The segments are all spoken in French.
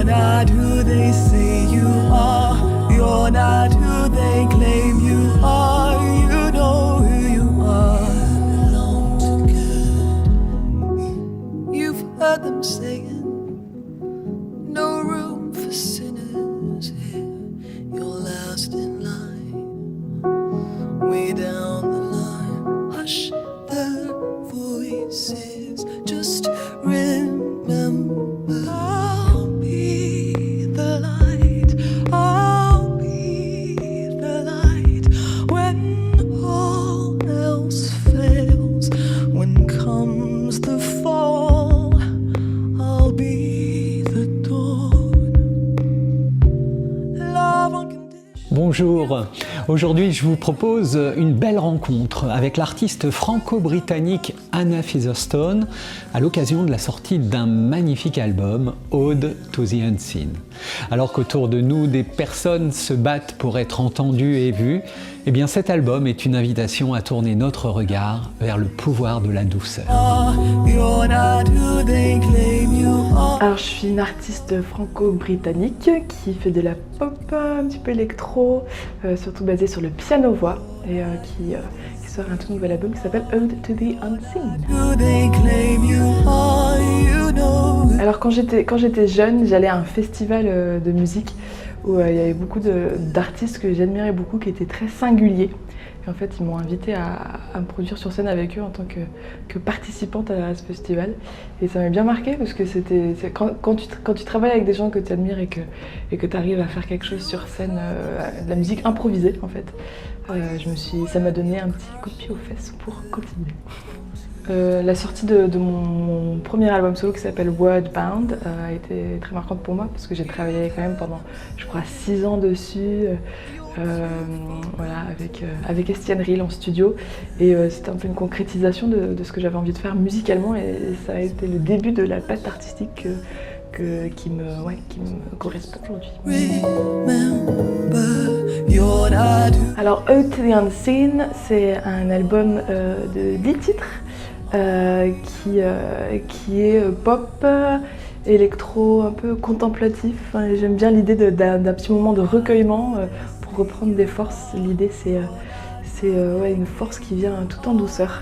not who they say you are. You're not who they claim you are. You know who you are. You've heard them saying, no room for sinners here. You're last in line, way down the line. Hush the voices, just remember, I'll be the light, I'll be the light when all else fails. When comes the fall, I'll be the dawn. Love unconditional. Bonjour, aujourd'hui je vous propose une belle rencontre avec l'artiste franco-britannique Anna Featherstone à l'occasion de la sortie d'un magnifique album, Ode to the Unseen. Alors qu'autour de nous des personnes se battent pour être entendues et vues, eh bien cet album est une invitation à tourner notre regard vers le pouvoir de la douceur. Alors je suis une artiste franco-britannique qui fait de la pop, un petit peu électro, surtout basée sur le piano-voix et qui sort un tout nouvel album qui s'appelle Ode to the Unseen. Alors quand j'étais jeune, j'allais à un festival de musique où il y avait beaucoup d'artistes que j'admirais beaucoup, qui étaient très singuliers. Et en fait, ils m'ont invitée à me produire sur scène avec eux en tant que participante à ce festival. Et ça m'a bien marqué parce que quand tu travailles avec des gens que tu admires et que tu arrives à faire quelque chose sur scène, de la musique improvisée en fait, ça m'a donné un petit coup de pied aux fesses pour continuer. La sortie de mon premier album solo qui s'appelle Wordbound a été très marquante pour moi parce que j'ai travaillé quand même pendant, je crois, 6 ans dessus, voilà, avec Estienne Ril en studio, et c'était un peu une concrétisation de ce que j'avais envie de faire musicalement, et ça a été le début de la patte artistique qui me correspond aujourd'hui. Alors Ode to the Unseen, c'est un album de 10 titres. Qui est pop, électro, un peu contemplatif. J'aime bien l'idée d'un petit moment de recueillement pour reprendre des forces. L'idée c'est une force qui vient tout en douceur,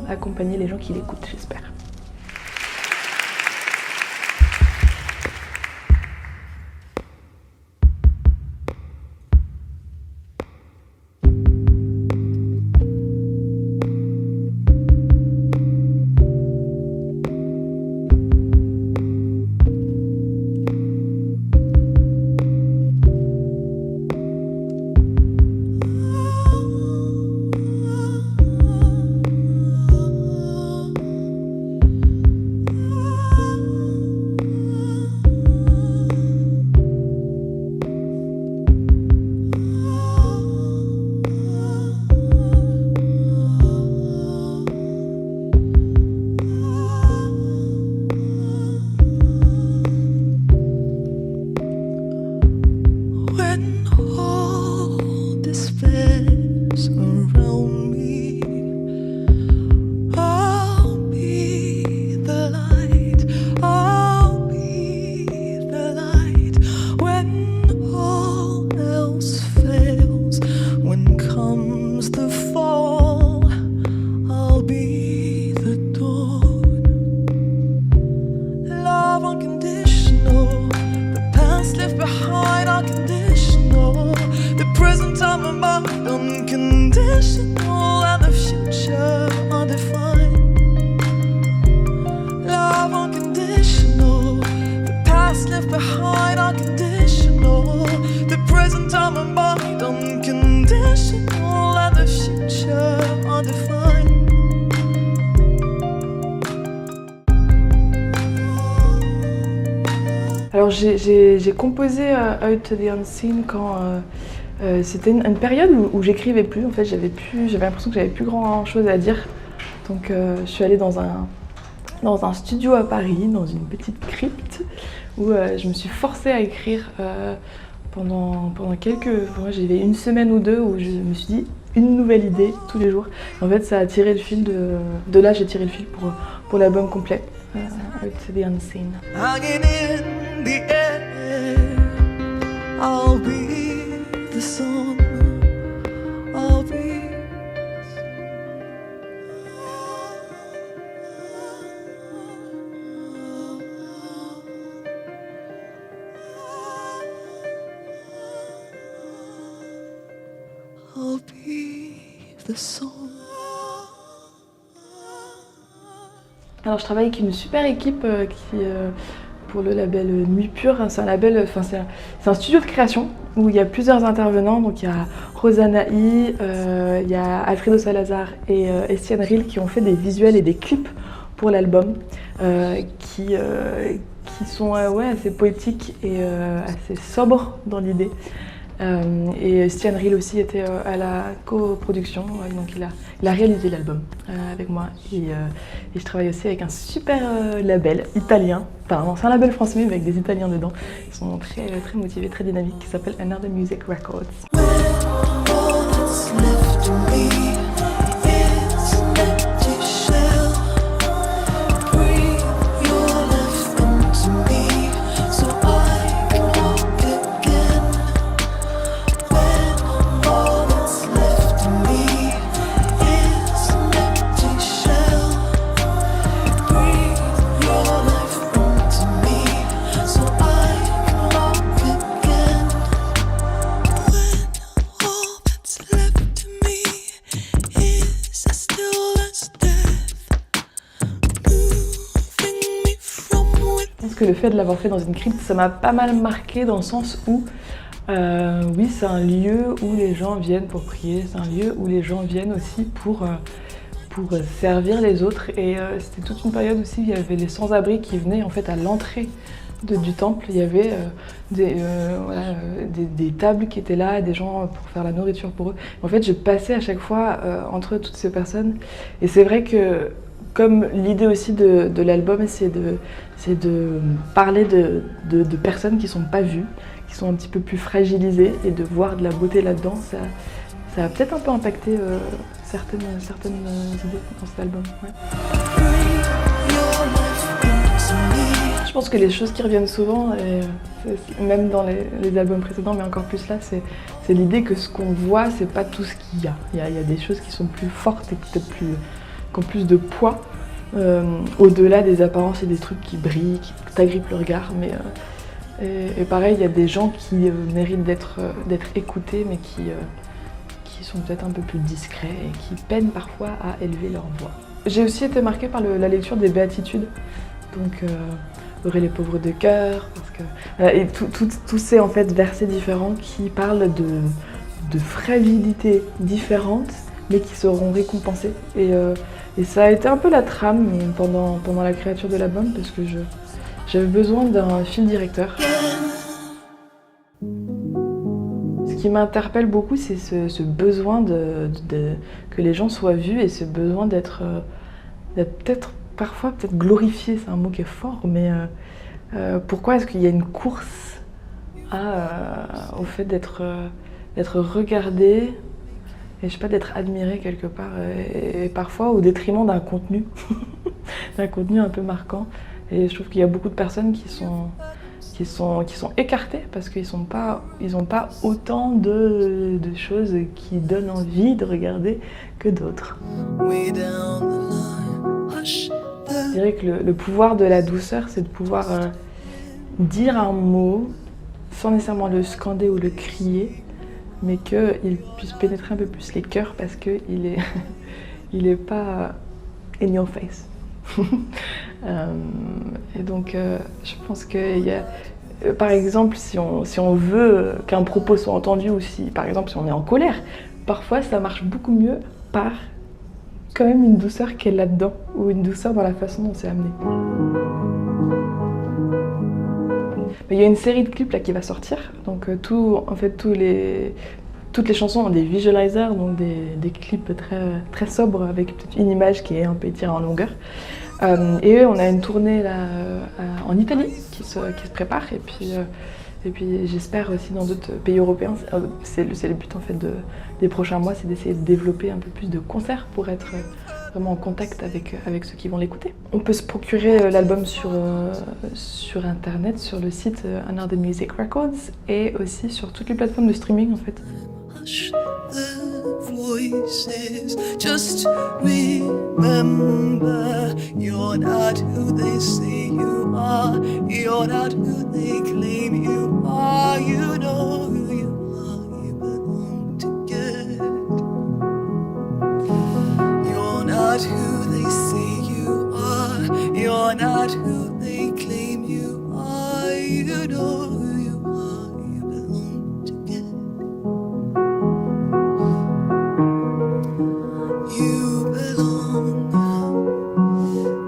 accompagner les gens qui l'écoutent, j'espère. Alors j'ai composé Ode to the Unseen quand c'était une période où j'écrivais plus. En fait, j'avais l'impression que j'avais plus grand chose à dire. Donc je suis allée dans un studio à Paris, dans une petite crypte, où je me suis forcée à écrire pendant quelques... Moi, j'avais une semaine ou deux où je me suis dit une nouvelle idée tous les jours. En fait, ça a tiré le fil de là, j'ai tiré le fil pour l'album complet. Ode to the Unseen. Hanging in the air, I'll be the song of peace. I'll be the song. Alors je travaille avec une super équipe pour le label Nuit Pure. C'est un label, c'est un studio de création où il y a plusieurs intervenants. Donc il y a Rosanna I, il y a Alfredo Salazar et Estienne Ril qui ont fait des visuels et des clips pour l'album qui sont assez poétiques et assez sobres dans l'idée. Et Stian Ril aussi était à la coproduction, donc il a réalisé l'album avec moi. Et je travaille aussi avec un super label italien, enfin c'est un label français mais avec des Italiens dedans. Ils sont très motivés, très dynamiques, qui s'appelle Another Music Records. Le fait de l'avoir fait dans une crypte, ça m'a pas mal marqué dans le sens où oui, c'est un lieu où les gens viennent pour prier, c'est un lieu où les gens viennent aussi pour servir les autres. Et c'était toute une période aussi où il y avait les sans-abri qui venaient en fait à l'entrée du temple. Il y avait des tables qui étaient là, des gens pour faire la nourriture pour eux. En fait, je passais à chaque fois entre toutes ces personnes. Et c'est vrai que comme l'idée aussi de l'album, c'est de parler de personnes qui ne sont pas vues, qui sont un petit peu plus fragilisées, et de voir de la beauté là-dedans, ça a peut-être un peu impacté certaines idées dans cet album. Ouais. Je pense que les choses qui reviennent souvent, même dans les albums précédents, mais encore plus là, c'est l'idée que ce qu'on voit, c'est pas tout ce qu'il y a. Il y a des choses qui sont plus fortes et peut-être qui ont plus de poids, au-delà des apparences et des trucs qui brillent, qui t'agrippent le regard. Mais, et pareil, il y a des gens qui méritent d'être écoutés, mais qui sont peut-être un peu plus discrets et qui peinent parfois à élever leur voix. J'ai aussi été marquée par la lecture des Béatitudes, donc heureux les pauvres de cœur, parce que et tous ces en fait versets différents qui parlent de fragilités différentes, mais qui seront récompensés. Et ça a été un peu la trame pendant la créature de l'album, parce que j'avais besoin d'un fil directeur. Ce qui m'interpelle beaucoup, c'est ce besoin que les gens soient vus, et ce besoin d'être peut-être parfois glorifié, c'est un mot qui est fort, mais pourquoi est-ce qu'il y a une course au fait d'être regardé, et je sais pas, d'être admiré quelque part, et parfois au détriment d'un contenu, d'un contenu un peu marquant. Et je trouve qu'il y a beaucoup de personnes qui sont écartées parce qu'ils n'ont pas autant de choses qui donnent envie de regarder que d'autres. Je dirais que le pouvoir de la douceur, c'est de pouvoir dire un mot sans nécessairement le scander ou le crier, mais qu'il puisse pénétrer un peu plus les cœurs parce qu'il est pas in your face. Et donc je pense qu'il y a, par exemple, si on veut qu'un propos soit entendu, ou si par exemple si on est en colère, parfois ça marche beaucoup mieux par quand même une douceur qui est là-dedans, ou une douceur dans la façon dont c'est amené. Mais il y a une série de clips là qui va sortir, donc toutes les chansons ont des visualizers, donc des clips très sobres avec peut-être une image qui est un peu étirée en longueur. Et on a une tournée là, en Italie qui se prépare, et puis j'espère aussi dans d'autres pays européens. C'est le but en fait des prochains mois, c'est d'essayer de développer un peu plus de concerts pour être vraiment en contact avec ceux qui vont l'écouter. On peut se procurer l'album sur internet, sur le site Another Music Records et aussi sur toutes les plateformes de streaming en fait. Hush the voices, just remember you're not who they say you are, you're not who they claim you are, you know who you are, you belong to God. You're not who they say you are, you're not who they claim you are, you know who you are, you belong to God. You belong,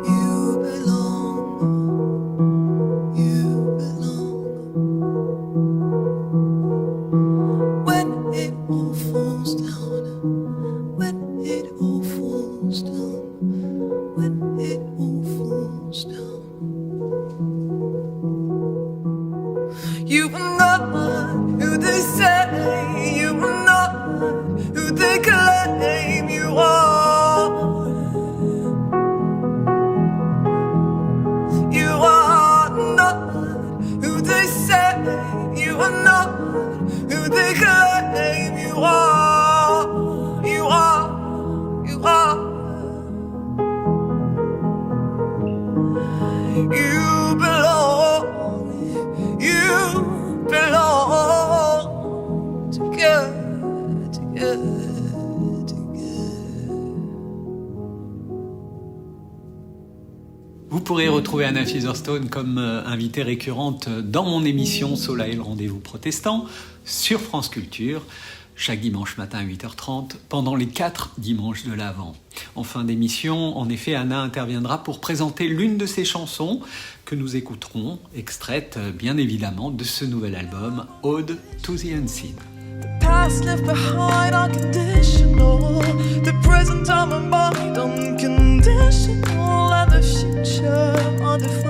you belong, you belong. When it all falls down, when it all falls down, when it all falls down. You are not who they say, you are not who they claim you are. You are not who they say, you are not who they claim you are. You are, you are. You belong, you belong to God, to God, to God. Vous pourrez retrouver Anna Featherstone comme invitée récurrente dans mon émission Sola et le rendez-vous protestant sur France Culture, chaque dimanche matin à 8h30 pendant les 4 dimanches de l'Avent. En fin d'émission, en effet, Anna interviendra pour présenter l'une de ses chansons que nous écouterons, extraite bien évidemment de ce nouvel album, Ode to the Unseen. Past left behind unconditional, the present on my mind unconditional, and the future undefined.